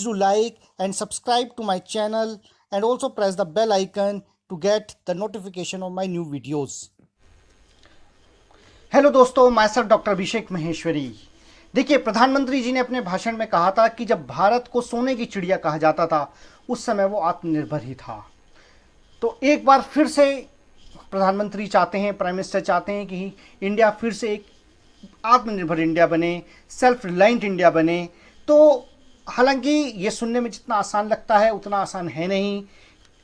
Please do like and subscribe to my channel and also press the bell icon to get the notification of my new videos. Hello दोस्तों, मैं sir doctor अभिषेक महेश्वरी। देखिए, प्रधानमंत्री जी ने अपने भाषण में कहा था कि जब भारत को सोने की चिड़िया कहा जाता था उस समय वो आत्मनिर्भर ही था। तो एक बार फिर से प्रधानमंत्री चाहते हैं, प्राइम मिनिस्टर चाहते हैं कि इंडिया फिर से एक आत्मनिर्भर इंडिया बने, सेल्फ रिलायंट इंडिया बने। तो हालांकि ये सुनने में जितना आसान लगता है उतना आसान है नहीं।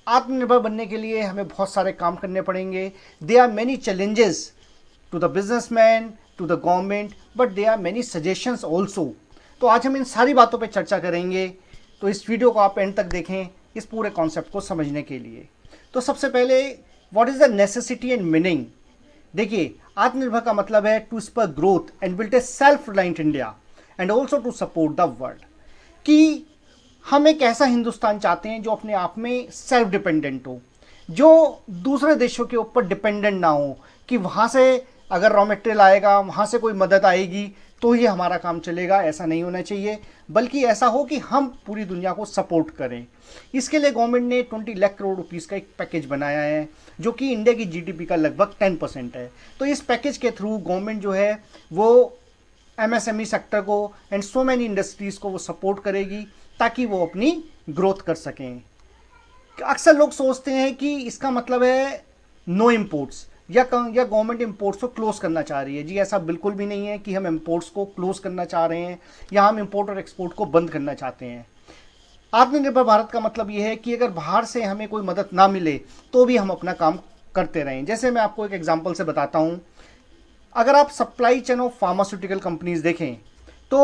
आत्मनिर्भर बनने के लिए हमें बहुत सारे काम करने पड़ेंगे। They are many challenges to the businessman, to the government, but they are many suggestions also. तो आज हम इन सारी बातों पे चर्चा करेंगे। तो इस वीडियो को आप एंड तक देखें इस पूरे कॉन्सेप्ट को समझने के लिए। तो सबसे पहले, what is the necessity and meaning. देखिए, आत्मनिर्भर का मतलब है to spur growth and build a self reliant India and also to support the world. कि हम एक ऐसा हिंदुस्तान चाहते हैं जो अपने आप में सेल्फ डिपेंडेंट हो, जो दूसरे देशों के ऊपर डिपेंडेंट ना हो कि वहाँ से अगर रॉ मटेरियल आएगा, वहाँ से कोई मदद आएगी तो ही हमारा काम चलेगा। ऐसा नहीं होना चाहिए, बल्कि ऐसा हो कि हम पूरी दुनिया को सपोर्ट करें। इसके लिए गवर्नमेंट ने 20 लाख करोड़ रुपीस का एक पैकेज बनाया है जो कि इंडिया की जीडीपी का लगभग 10% है। तो इस पैकेज के थ्रू गवर्नमेंट जो है वो एमएसएमई सेक्टर को एंड सो मैनी इंडस्ट्रीज को वो सपोर्ट करेगी ताकि वो अपनी ग्रोथ कर सकें। अक्सर लोग सोचते हैं कि इसका मतलब है नो इम्पोर्ट्स या गवर्नमेंट इम्पोर्ट्स को क्लोज करना चाह रही है। जी, ऐसा बिल्कुल भी नहीं है कि हम इम्पोर्ट्स को क्लोज करना चाह रहे हैं या हम इम्पोर्ट और एक्सपोर्ट को बंद करना चाहते हैं। आत्मनिर्भर भारत का मतलब ये है कि अगर बाहर से हमें कोई मदद ना मिले तो भी हम अपना काम करते रहें। जैसे मैं आपको एक एग्जांपल से बताता हूँ। अगर आप supply chain of pharmaceutical companies देखें तो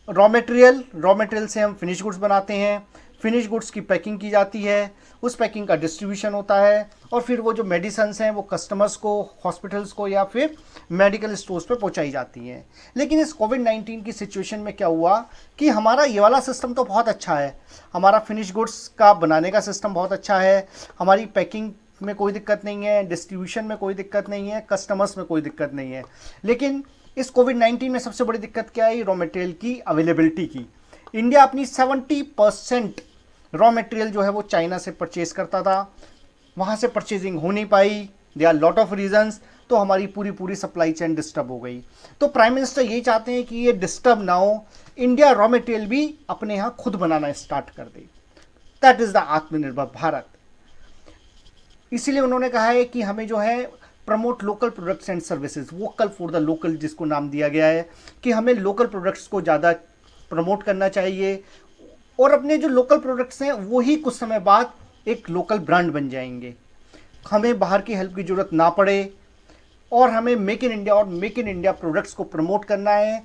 रॉ मटेरियल से हम फिनिश गुड्स बनाते हैं। फिनिश गुड्स की पैकिंग की जाती है, उस पैकिंग का डिस्ट्रीब्यूशन होता है और फिर वो जो मेडिसिन्स हैं वो कस्टमर्स को, हॉस्पिटल्स को या फिर मेडिकल स्टोर्स पे पहुंचाई जाती हैं। लेकिन इस कोविड-19 की सिचुएशन में क्या हुआ कि हमारा ये वाला सिस्टम तो बहुत अच्छा है, हमारा फिनिश गुड्स का बनाने का सिस्टम बहुत अच्छा है, हमारी पैकिंग में कोई दिक्कत नहीं है, डिस्ट्रीब्यूशन में कोई दिक्कत नहीं है, कस्टमर्स में कोई दिक्कत नहीं है। लेकिन इस कोविड-19 में सबसे बड़ी दिक्कत क्या है? रॉ मटेरियल की अवेलेबिलिटी की। इंडिया अपनी 70% रॉ मटेरियल जो है वो चाइना से परचेज करता था, वहाँ से परचेजिंग हो नहीं पाई। They are lot of reasons. तो हमारी पूरी सप्लाई चेन डिस्टर्ब हो गई। तो प्राइम मिनिस्टर यही चाहते हैं कि ये डिस्टर्ब ना हो, इंडिया रॉ मटेरियल भी अपने यहाँ खुद बनाना स्टार्ट कर दे। दैट इज द आत्मनिर्भर भारत। इसीलिए उन्होंने कहा है कि हमें जो है promote local products and services, vocal for the local जिसको नाम दिया गया है, कि हमें लोकल प्रोडक्ट्स को ज़्यादा प्रमोट करना चाहिए और अपने जो लोकल प्रोडक्ट्स हैं वो ही कुछ समय बाद एक लोकल ब्रांड बन जाएंगे। हमें बाहर की हेल्प की ज़रूरत ना पड़े और हमें मेक इन इंडिया और मेक इन इंडिया प्रोडक्ट्स को प्रमोट करना है,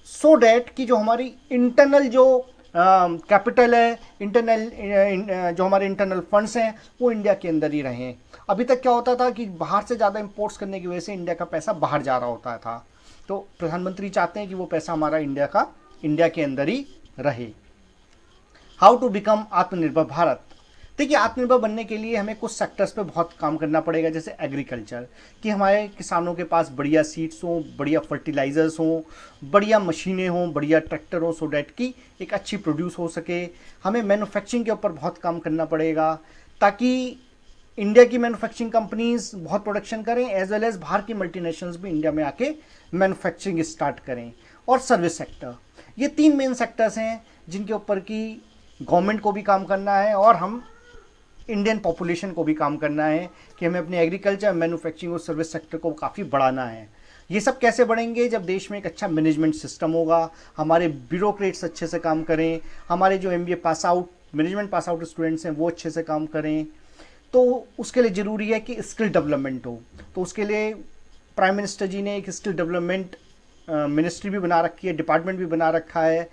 सो डैट कि जो हमारी इंटरनल जो कैपिटल है, जो हमारे इंटरनल फंड्स हैं वो इंडिया के अंदर ही रहें। अभी तक क्या होता था कि बाहर से ज़्यादा इंपोर्ट्स करने की वजह से इंडिया का पैसा बाहर जा रहा होता था। तो प्रधानमंत्री चाहते हैं कि वो पैसा हमारा इंडिया के अंदर ही रहे। हाउ टू बिकम आत्मनिर्भर भारत। देखिए, आत्मनिर्भर बनने के लिए हमें कुछ सेक्टर्स पे बहुत काम करना पड़ेगा, जैसे एग्रीकल्चर, कि हमारे किसानों के पास बढ़िया सीड्स हों, बढ़िया फर्टिलाइजर्स हों, बढ़िया मशीनें हों, बढ़िया ट्रैक्टर हों, सो डैट कि एक अच्छी प्रोड्यूस हो सके। हमें मैन्युफैक्चरिंग के ऊपर बहुत काम करना पड़ेगा ताकि इंडिया की मैन्युफैक्चरिंग कंपनीज बहुत प्रोडक्शन करें एज वेल एज बाहर की मल्टीनेशनल्स भी इंडिया में आके मैन्युफैक्चरिंग स्टार्ट करें। और सर्विस सेक्टर, ये 3 मेन सेक्टर्स हैं जिनके ऊपर की गवर्नमेंट को भी काम करना है और हम इंडियन पॉपुलेशन को भी काम करना है कि हमें अपने एग्रीकल्चर, मैन्युफैक्चरिंग और सर्विस सेक्टर को काफ़ी बढ़ाना है। ये सब कैसे बढ़ेंगे? जब देश में एक अच्छा मैनेजमेंट सिस्टम होगा, हमारे ब्यूरोक्रेट्स अच्छे से काम करें, हमारे जो MBA pass out, management pass out students हैं वो अच्छे से काम करें। तो उसके लिए ज़रूरी है कि स्किल डेवलपमेंट हो। तो उसके लिए प्राइम मिनिस्टर जी ने एक स्किल डेवलपमेंट मिनिस्ट्री भी बना रखी है, डिपार्टमेंट भी बना रखा है।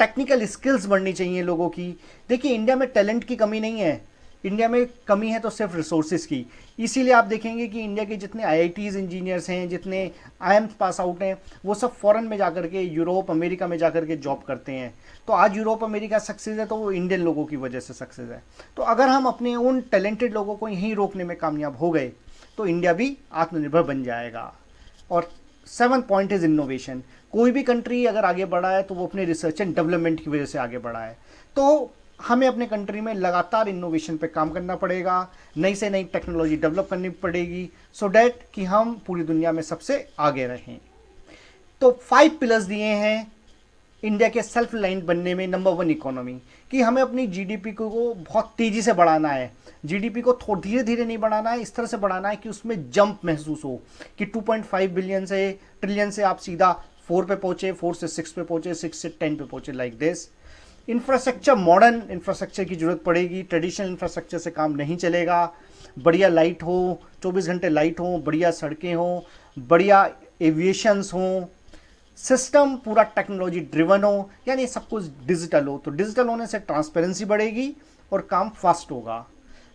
टेक्निकल स्किल्स बढ़नी चाहिए लोगों की। देखिए, इंडिया में टैलेंट की कमी नहीं है, इंडिया में कमी है तो सिर्फ रिसोर्सेज की। इसीलिए आप देखेंगे कि इंडिया के जितने IITs इंजीनियर्स हैं, जितने IIMs पास आउट हैं, वो सब फॉरेन में जाकर के, यूरोप अमेरिका में जाकर के जॉब करते हैं। तो आज यूरोप अमेरिका सक्सेस है तो वो इंडियन लोगों की वजह से सक्सेस है। तो अगर हम अपने उन टैलेंटेड लोगों को यहीं रोकने में कामयाब हो गए तो इंडिया भी आत्मनिर्भर बन जाएगा। और सेवन्थ पॉइंट इज इनोवेशन। कोई भी कंट्री अगर आगे बढ़ा है तो वो अपने रिसर्च एंड डेवलपमेंट की वजह से आगे बढ़ा है। तो हमें अपने कंट्री में लगातार इनोवेशन पे काम करना पड़ेगा, नई से नई टेक्नोलॉजी डेवलप करनी पड़ेगी, सो डैट कि हम पूरी दुनिया में सबसे आगे रहें। तो 5 पिलर्स दिए हैं इंडिया के सेल्फ रिलायंट बनने में। नंबर 1 इकोनॉमी, कि हमें अपनी जीडीपी को बहुत तेज़ी से बढ़ाना है। जीडीपी को थोड़ा धीरे धीरे नहीं बढ़ाना है, इस तरह से बढ़ाना है कि उसमें जंप महसूस हो, कि 2.5 बिलियन से ट्रिलियन से आप सीधा 4 पे पहुंचे, 4 से 6 पे पहुंचे, 6 से 10 पे पहुंचे, like this. Infrastructure, modern infrastructure की जरूरत पड़ेगी, ट्रेडिशनल इंफ्रास्ट्रक्चर से काम नहीं चलेगा। बढ़िया लाइट हो, 24 घंटे लाइट हो, बढ़िया सड़कें हो, बढ़िया एविएशंस हो, सिस्टम पूरा टेक्नोलॉजी ड्रिवन हो, यानी सब कुछ डिजिटल हो। तो डिजिटल होने से ट्रांसपेरेंसी बढ़ेगी और काम फास्ट होगा।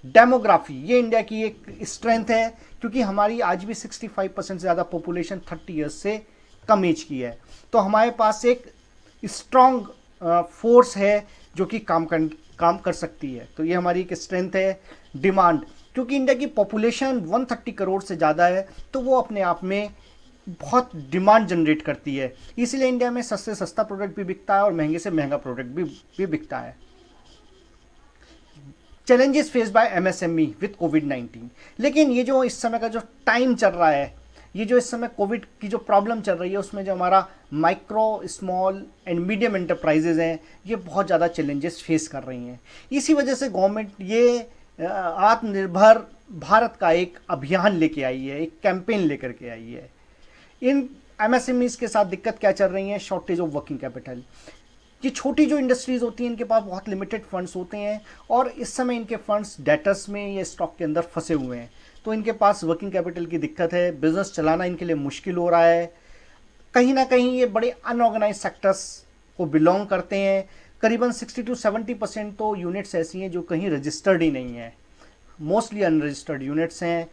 डेमोग्राफी, ये इंडिया की एक स्ट्रेंथ है, क्योंकि हमारी आज भी 65% से ज़्यादा पॉपुलेशन 30 ईयर्स से कम एज की है। तो हमारे पास एक स्ट्रॉन्ग फोर्स है जो कि काम कर सकती है। तो ये हमारी एक स्ट्रेंथ है। डिमांड, क्योंकि इंडिया की पॉपुलेशन 130 करोड़ से ज़्यादा है, तो वो अपने आप में बहुत डिमांड जनरेट करती है, इसलिए इंडिया में सस्ते सस्ता प्रोडक्ट भी बिकता है और महंगे से महंगा प्रोडक्ट भी बिकता है। Challenges face by MSME with कोविड-19, लेकिन ये जो इस समय का जो टाइम चल रहा है, ये जो इस समय कोविड की जो प्रॉब्लम चल रही है, उसमें जो हमारा micro, small and medium enterprises हैं, ये बहुत ज़्यादा चैलेंजेस फेस कर रही हैं। इसी वजह से गवर्नमेंट ये आत्मनिर्भर भारत का एक अभियान लेके आई है, एक कैंपेन लेकर के आई है। इन एमएसएमईज के साथ दिक्कत क्या चल रही है? Shortage of working capital. ये छोटी जो इंडस्ट्रीज होती हैं, इनके पास बहुत लिमिटेड फंड्स होते हैं और इस समय इनके फंड्स डेटर्स में या स्टॉक के अंदर फंसे हुए हैं, तो इनके पास वर्किंग कैपिटल की दिक्कत है, बिजनेस चलाना इनके लिए मुश्किल हो रहा है। कहीं ना कहीं ये बड़े अनऑर्गेनाइज सेक्टर्स को बिलोंग करते हैं। करीबन 60 to 70% तो यूनिट्स ऐसी हैं जो कहीं रजिस्टर्ड ही नहीं है, मोस्टली अनरजिस्टर्ड यूनिट्स हैं।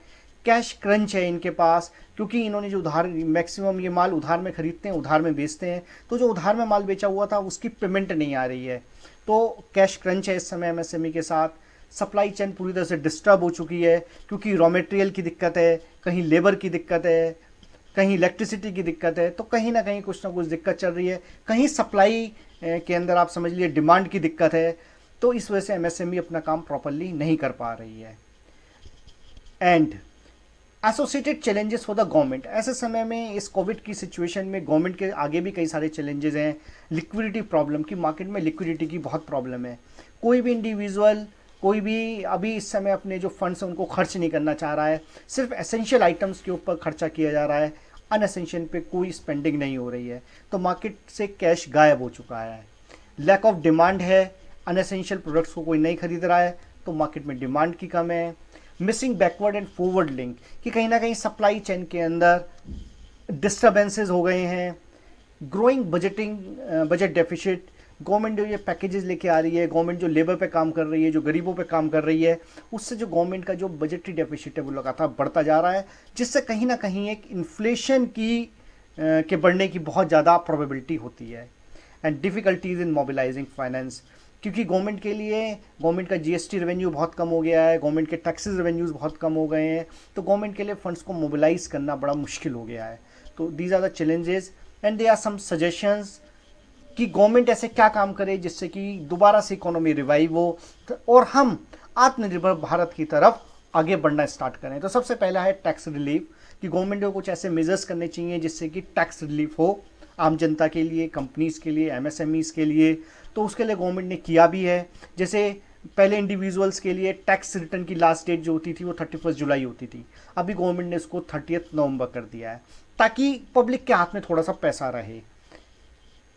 कैश क्रंच है इनके पास, क्योंकि इन्होंने जो उधार, मैक्सिमम ये माल उधार में खरीदते हैं, उधार में बेचते हैं, तो जो उधार में माल बेचा हुआ था उसकी पेमेंट नहीं आ रही है, तो कैश क्रंच है इस समय एमएसएमई के साथ। सप्लाई चेन पूरी तरह से डिस्टर्ब हो चुकी है, क्योंकि रॉ मटेरियल की दिक्कत है, कहीं लेबर की दिक्कत है, कहीं इलेक्ट्रिसिटी की दिक्कत है, तो कहीं ना कुछ दिक्कत चल रही है। कहीं सप्लाई के अंदर आप समझ लीजिए डिमांड की दिक्कत है, तो इस वजह से एमएसएमई अपना काम प्रॉपरली नहीं कर पा रही है। And associated challenges for the government, ऐसे समय में इस कोविड की सिचुएशन में गवर्नमेंट के आगे भी कई सारे चैलेंजेस हैं। लिक्विडिटी प्रॉब्लम, की मार्केट में लिक्विडिटी की बहुत प्रॉब्लम है। कोई भी इंडिविजुअल, कोई भी अभी इस समय अपने जो फंड्स हैं उनको खर्च नहीं करना चाह रहा है, सिर्फ एसेंशियल आइटम्स के ऊपर खर्चा किया जा रहा है, अनएसेंशियल पे कोई स्पेंडिंग नहीं हो रही है, तो मार्केट से कैश गायब हो चुका है। लैक ऑफ डिमांड है, अनएसेंशियल प्रोडक्ट्स को कोई नहीं खरीद रहा है, तो मार्केट में डिमांड की कम है। Missing backward and forward link, कि कहीं ना कहीं सप्लाई चेन के अंदर डिस्टर्बेंसेस हो गए हैं। ग्रोइंग बजट डेफिसिट, गवर्नमेंट जो ये पैकेजेस लेके आ रही है, गवर्नमेंट जो लेबर पे काम कर रही है, जो गरीबों पे काम कर रही है, उससे जो गवर्नमेंट का जो बजटरी डेफिसिट है वो लगातार बढ़ता जा रहा है, जिससे कहीं ना कहीं एक इन्फ्लेशन के बढ़ने की बहुत ज़्यादा प्रोबेबिलिटी होती है। And difficulties in mobilising finance, क्योंकि गवर्नमेंट के लिए, गवर्नमेंट का जीएसटी रेवेन्यू बहुत कम हो गया है, गवर्नमेंट के टैक्सेस रेवेन्यूज बहुत कम हो गए हैं, तो गवर्नमेंट के लिए फंड्स को मोबिलाइज करना बड़ा मुश्किल हो गया है। तो these are the challenges and they are some suggestions कि गवर्नमेंट ऐसे क्या काम करे जिससे कि दोबारा से इकोनॉमी रिवाइव हो और हम आत्मनिर्भर भारत की तरफ आगे बढ़ना स्टार्ट करें। तो सबसे पहला है टैक्स रिलीफ, कि गवर्नमेंट को कुछ ऐसे मेजर्स करने चाहिए जिससे कि टैक्स रिलीफ हो आम जनता के लिए, कंपनीज़ के लिए, एमएसएमईज़ के लिए। तो उसके लिए गवर्नमेंट ने किया भी है। जैसे पहले इंडिविजुअल्स के लिए टैक्स रिटर्न की लास्ट डेट जो होती थी वो 31 जुलाई होती थी, अभी गवर्नमेंट ने इसको 30 नवंबर कर दिया है, ताकि पब्लिक के हाथ में थोड़ा सा पैसा रहे।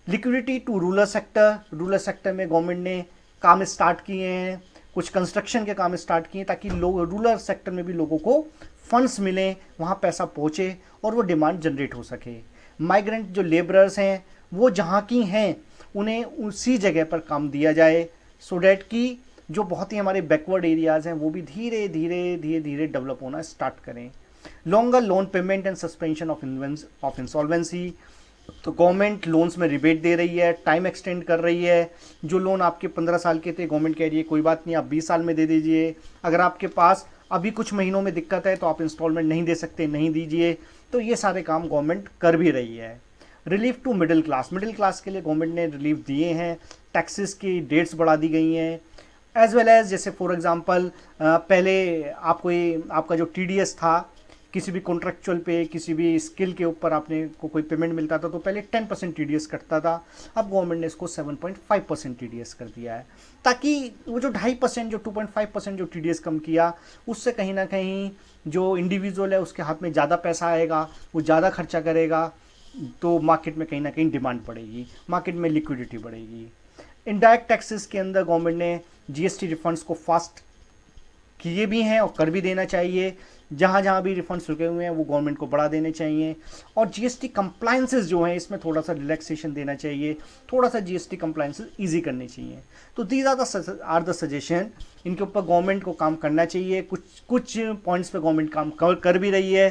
लिक्विडिटी टू रूरल सेक्टर में गवर्नमेंट ने काम स्टार्ट किए हैं, कुछ कंस्ट्रक्शन के काम स्टार्ट किए हैं, ताकि लोग रूरल सेक्टर में भी लोगों को फंड्स मिलें, वहाँ पैसा पहुँचे और वो डिमांड जनरेट हो सके। माइग्रेंट जो लेबरर्स हैं वो जहाँ की हैं उन्हें उसी जगह पर काम दिया जाए, सो डैट कि जो बहुत ही हमारे बैकवर्ड एरियाज़ हैं वो भी धीरे धीरे डेवलप होना स्टार्ट करें। Longer loan payment and suspension of insolvency, तो गवर्नमेंट लोन्स में रिबेट दे रही है, टाइम एक्सटेंड कर रही है। जो लोन आपके 15 साल के थे, गवर्नमेंट कह रही है कोई बात नहीं, आप 20 साल में दे दीजिए। अगर आपके पास अभी कुछ महीनों में दिक्कत है तो आप इंस्टॉलमेंट नहीं दे सकते, नहीं दीजिए। तो ये सारे काम गवर्नमेंट कर भी रही है। रिलीफ टू मिडिल क्लास के लिए गवर्नमेंट ने रिलीफ दिए हैं, टैक्सेस की डेट्स बढ़ा दी गई हैं, एज वेल एज जैसे फॉर एग्जांपल पहले आपका जो TDS था किसी भी कॉन्ट्रेक्चुअल पे, किसी भी स्किल के ऊपर आपने को कोई पेमेंट मिलता था तो पहले 10% TDS कटता था, अब गवर्नमेंट ने इसको 7.5% TDS कर दिया है, ताकि वो जो 2.5% जो 2.5% जो TDS कम किया उससे कहीं ना कहीं जो इंडिविजुअल है उसके हाथ में ज़्यादा पैसा आएगा, वो ज़्यादा खर्चा करेगा, तो मार्केट में कहीं ना कहीं डिमांड बढ़ेगी, मार्केट में लिक्विडिटी बढ़ेगी। इनडायरेक्ट टैक्सेस के अंदर गवर्नमेंट ने GST रिफंड्स को फास्ट किए भी हैं और कर भी देना चाहिए, जहाँ जहाँ भी रिफंड्स रुके हुए हैं वो गवर्नमेंट को बढ़ा देने चाहिए, और GST कंप्लायंसेस जो हैं इसमें थोड़ा सा रिलैक्सेशन देना चाहिए, थोड़ा सा GST कंप्लायंसेस ईजी करनी चाहिए। तो दीज आर द सजेशन, इनके ऊपर गवर्नमेंट को काम करना चाहिए, कुछ पॉइंट्स पे गवर्नमेंट काम कर भी रही है,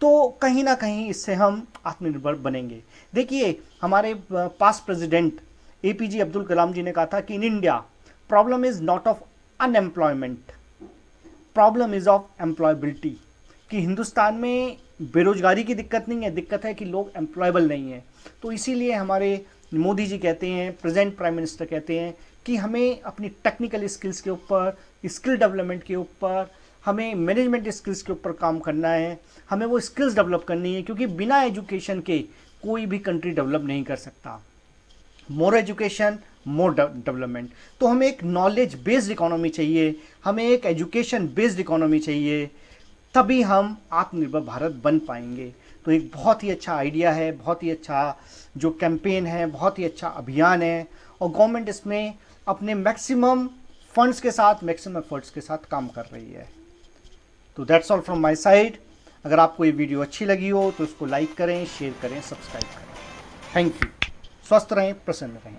तो कहीं ना कहीं इससे हम आत्मनिर्भर बनेंगे। देखिए हमारे past president APJ Abdul Kalam जी ने कहा था कि in India problem is not of unemployment, problem is of employability, कि हिंदुस्तान में बेरोजगारी की दिक्कत नहीं है, दिक्कत है कि लोग एम्प्लॉयबल नहीं है। तो इसीलिए हमारे मोदी जी कहते हैं, प्रेजेंट प्राइम मिनिस्टर कहते हैं कि हमें अपनी टेक्निकल स्किल्स के ऊपर, स्किल डेवलपमेंट के ऊपर, हमें मैनेजमेंट स्किल्स के ऊपर काम करना है, हमें वो स्किल्स डेवलप करनी है, क्योंकि बिना एजुकेशन के कोई भी कंट्री डेवलप नहीं कर सकता। मोर एजुकेशन मोर डेवलपमेंट, तो हमें एक नॉलेज बेस्ड इकोनॉमी चाहिए, हमें एक एजुकेशन बेस्ड इकोनॉमी चाहिए, तभी हम आत्मनिर्भर भारत बन पाएंगे। तो एक बहुत ही अच्छा आइडिया है, बहुत ही अच्छा जो कैंपेन है, बहुत ही अच्छा अभियान है, और गवर्नमेंट इसमें अपने मैक्सिमम फंड्स के साथ, मैक्सिमम एफर्ट्स के साथ काम कर रही है। तो that's all from my side. अगर आपको ये वीडियो अच्छी लगी हो तो इसको लाइक करें, शेयर करें, सब्सक्राइब करें। Thank you. स्वस्थ रहें, प्रसन्न रहें।